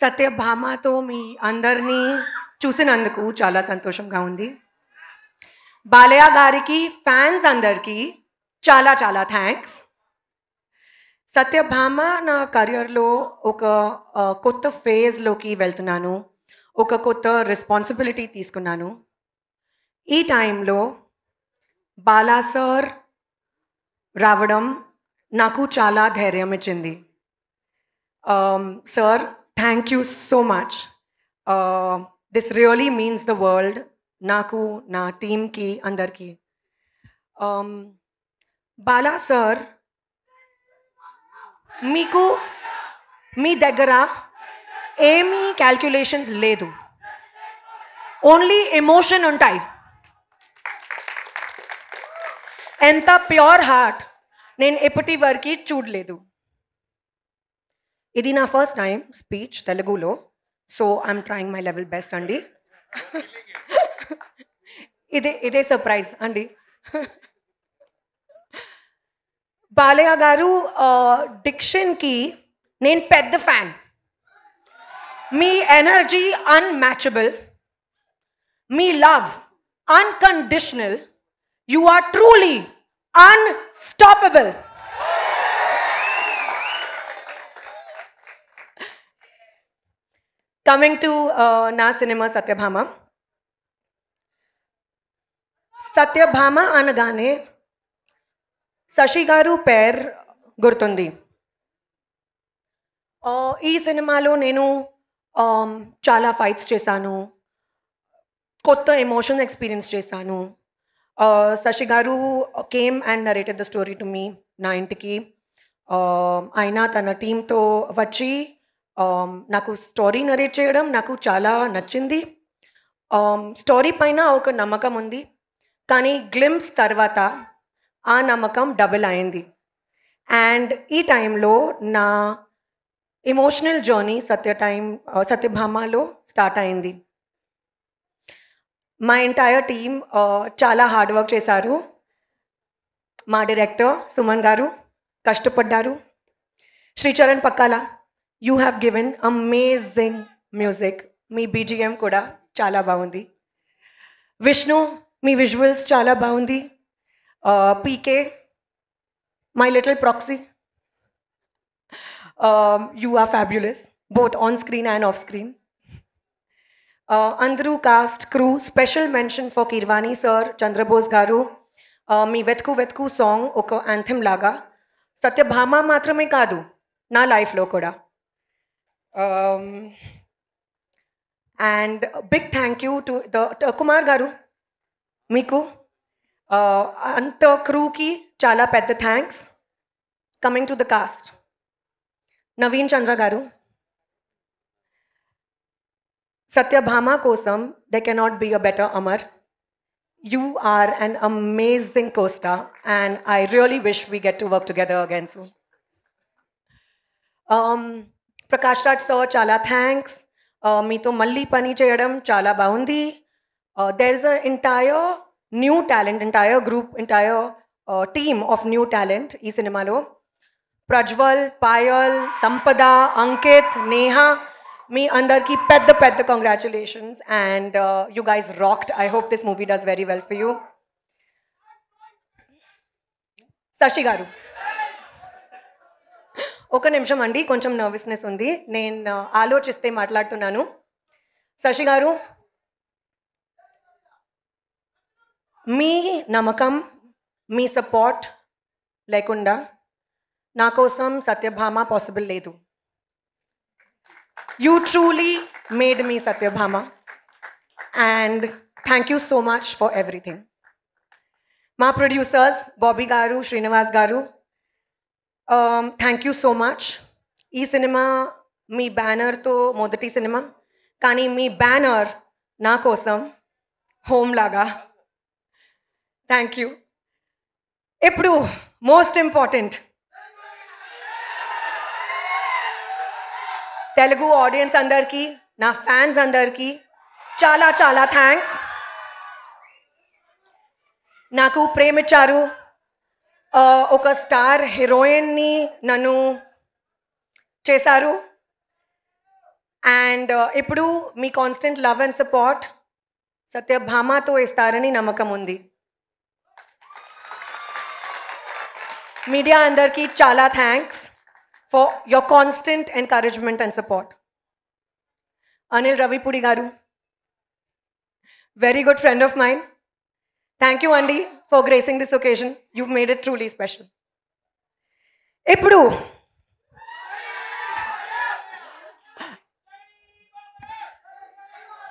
సత్యభామతో మీ అందరినీ చూసినందుకు చాలా సంతోషంగా ఉంది. బాలయ్య గారికి ఫ్యాన్స్ అందరికీ చాలా చాలా థ్యాంక్స్. సత్యభామ నా కెరియర్‌లో ఒక కొత్త ఫేజ్‌లోకి వెళ్తున్నాను. ఒక కొత్త రెస్పాన్సిబిలిటీ తీసుకున్నాను. ఈ టైంలో బాలా సార్ రావడం నాకు చాలా ధైర్యం ఇచ్చింది. Sir, thank you so much. This really means the world నాకు, నా టీమ్‌కి, అందరికీ. బాలా సార్, మీకు మీ దగ్గర ఏమీ క్యాల్క్యులేషన్స్ లేదు. ఓన్లీ ఎమోషన్ ఉంటాయి. ఎంత ప్యూర్ హార్ట్ నేను ఇప్పటి వరకు చూడలేదు. ఇది నా ఫస్ట్ టైం స్పీచ్ తెలుగులో. So I'm trying my level best అండి. ఇదే సర్ప్రైజ్ అండి. బాలయ్య గారు డిక్షన్‌కి నేను పెద్ద ఫ్యాన్. మీ ఎనర్జీ అన్‌మ్యాచబుల్. మీ love unconditional. You are truly unstoppable. Coming to నా సినిమా సత్యభామ. సత్యభామ అనగానే శశి గారు పేరు గుర్తుంది. ఈ సినిమాలో నేను చాలా ఫైట్స్ చేశాను. కొత్త ఎమోషన్ ఎక్స్పీరియన్స్ చేశాను. Sashi garu came and narrated the story to me నా ఇంటికి. ఆయన తన టీంతో వచ్చి నాకు స్టోరీ నరేట్ చేయడం నాకు చాలా నచ్చింది. స్టోరీ పైన ఒక నమ్మకం ఉంది, కానీ గ్లింప్స్ తర్వాత ఆ నమ్మకం డబుల్ అయింది. అండ్ ఈ టైంలో నా ఎమోషనల్ జర్నీ సత్యభామలో స్టార్ట్ అయింది. మా ఎంటైర్ టీమ్ చాలా హార్డ్ వర్క్ చేశారు. మా డైరెక్టర్ సుమన్ గారు కష్టపడ్డారు. Sricharan Pakkala, you have given amazing music. మీ బీజిఎం కూడా చాలా బాగుంది. విష్ణు, మీ విజువల్స్ చాలా బాగుంది. PK, my little proxy, you are fabulous both on screen and off screen. అందరూ cast, crew, special mention for Keeravani sir, Chandrabose garu. మీ వెతుకు వెతుకు సాంగ్ ఒక యాంథమ్ లాగా సత్యభామ మాత్రమే కాదు, నా లైఫ్లో కూడా. And big thank you to the Kumar garu, మీకు అంత క్రూకి చాలా పెద్ద thanks. Coming to the cast, Naveen Chandra garu, Satyabhama కోసం there cannot be a better Amar. You are an amazing co-star and I really wish we get to work together again soon. Prakash Raj sir, chala thanks. Meeto malli pani cheyadam chala baundi. There is an entire new talent, entire group, entire team of new talent ee cinema lo. Prajwal, Payal, Sampada, Ankit, Neha, మీ అందరికీ పెద్ద పెద్ద congratulations. And you guys rocked. I hope this movie does very well for you. Sashi garu, ఒక నిమిషం అండి, కొంచెం nervousness ఉంది. నేను ఆలోచిస్తే మాట్లాడుతున్నాను. శశి గారు, మీ నమ్మకం, మీ సపోర్ట్ లేకుండా నా కోసం సత్యభామ పాసిబుల్ లేదు. You truly made me Satyabhama, and thank you so much for everything. My producers, Bobby Garu, Srinivas Garu, thank you so much. Ee cinema మీ బ్యానర్తో మొదటి సినిమా, కానీ మీ బ్యానర్ నా కోసం హోమ్ లాగా. Thank you. ఇప్పుడు మోస్ట్ ఇంపార్టెంట్, తెలుగు ఆడియన్స్ అందరికీ, నా fans అందరికీ చాలా చాలా థ్యాంక్స్. నాకు ప్రేమించారు. ఒక స్టార్ హీరోయిన్ని నన్ను చేశారు. అండ్ ఇప్పుడు మీ కాన్స్టెంట్ లవ్ అండ్ సపోర్ట్ సత్యభామతో ఇస్తారని నమ్మకం ఉంది. మీడియా అందరికీ చాలా thanks for your constant encouragement and support. Anil Ravipudi గారు, very good friend of mine. Thank you, Andy, for gracing this occasion. You've made it truly special. Ippudu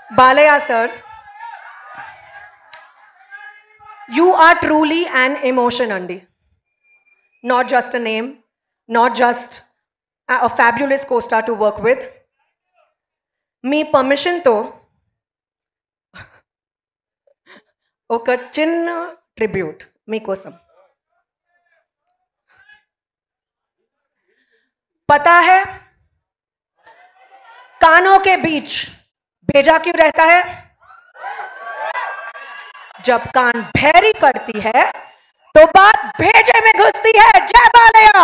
Balaya sir, you are truly an emotion, Andy. Not just a name, not just a fabulous co-star to work with. Me permission to ఒక చిన్న tribute మీకోసం. पता है कानों के बीच भेजा क्यों रहता है? जब कान भैरी पड़ती है तो बात भेजे में घुसती है. जय Balayya.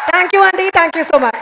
Thank you aunty, thank you so much.